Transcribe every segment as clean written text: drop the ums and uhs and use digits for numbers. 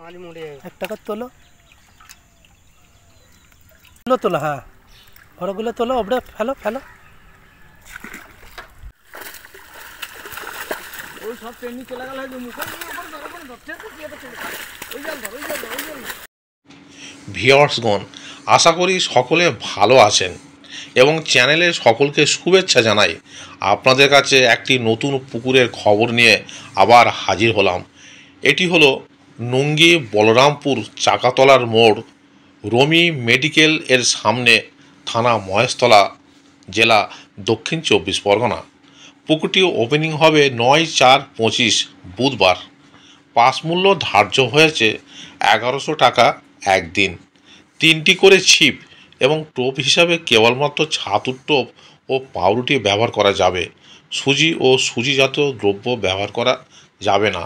এক টাকা তোলো, তোলো তোলো, হ্যাঁ বড়গুলো তোলো, ওপরে ফেলো ফেলো। ভিউয়ার্সগণ, আশা করি সকলে ভালো আছেন এবং চ্যানেলে সকলকে শুভেচ্ছা জানাই। আপনাদের কাছে একটি নতুন পুকুরের খবর নিয়ে আবার হাজির হলাম। এটি হলো নঙ্গি বলরামপুর চাকাতলার মোড়, রমি মেডিকেল এর সামনে, থানা মহেশতলা, জেলা দক্ষিণ 24 পরগনা। পুকুরটি ওপেনিং হবে 9/4/25 বুধবার। পাস মূল্য ধার্য হয়েছে 1100 টাকা একদিন। 3টি করে ছিপ এবং টোপ হিসাবে কেবলমাত্র ছাতুর টোপ ও পাউরুটি ব্যবহার করা যাবে। সুজি ও সুজিজাত দ্রব্য ব্যবহার করা যাবে না।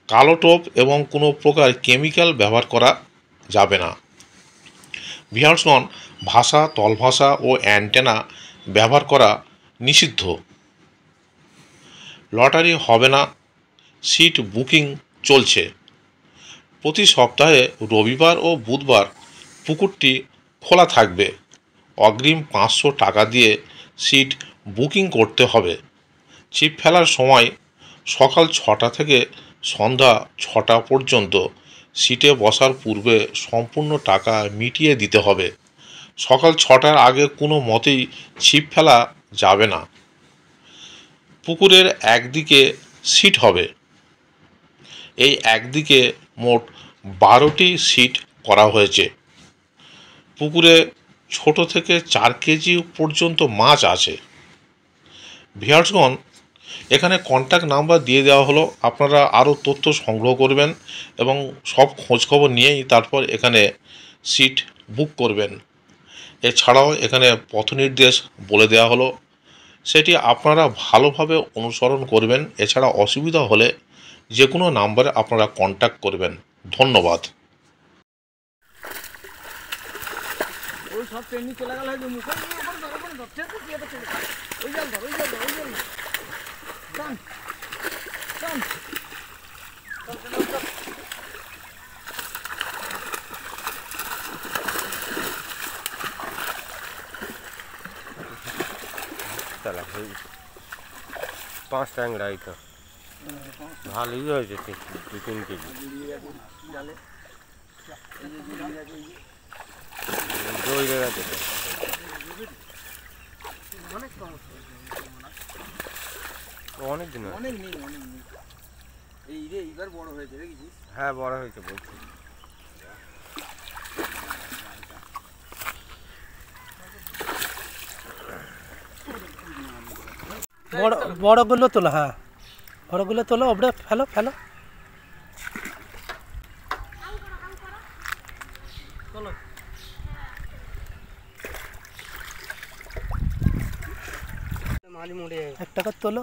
কালো টোপ এবং কোনো প্রকার কেমিক্যাল ব্যবহার করা যাবে না। ভিউয়ার্সগণ, ভাষা, তলভাষা ও অ্যান্টেনা ব্যবহার করা নিষিদ্ধ। লটারি হবে না। সিট বুকিং চলছে। প্রতি সপ্তাহে রবিবার ও বুধবার পুকুরটি খোলা থাকবে। অগ্রিম 500 টাকা দিয়ে সিট বুকিং করতে হবে। ছিপ ফেলার সময় সকাল 6টা থেকে সন্ধ্যা 6টা পর্যন্ত। সিটে বসার পূর্বে সম্পূর্ণ টাকা মিটিয়ে দিতে হবে। সকাল 6টার আগে কোনো মতেই ছিপ ফেলা যাবে না। পুকুরের একদিকে সিট হবে। এই একদিকে মোট 12টি সিট করা হয়েছে। পুকুরে ছোট থেকে 4 কেজি পর্যন্ত মাছ আছে। ভিউয়ার্সগণ, এখানে কন্ট্যাক্ট নাম্বার দিয়ে দেওয়া হলো। আপনারা আরও তথ্য সংগ্রহ করবেন এবং সব খোঁজখবর নিয়েই তারপর এখানে সিট বুক করবেন। এছাড়াও এখানে পথ নির্দেশ বলে দেওয়া হলো, সেটি আপনারা ভালোভাবে অনুসরণ করবেন। এছাড়া অসুবিধা হলে যে কোনো নাম্বারে আপনারা কন্ট্যাক্ট করবেন। ধন্যবাদ। পাঁচ ট্যাংরাই তো ভালোই হয়েছে, 2-3 কেজি দৌড়ে গেছে। অনেক দিন এইবার বড় হয়েছে, দেখেছিস? হ্যাঁ বড় হয়েছে বলছি। বড়গুলো তোলো, হ্যাঁ বড়গুলো তোলো, ওপরে ফেলো ফেলো। এক টাকা তোলো।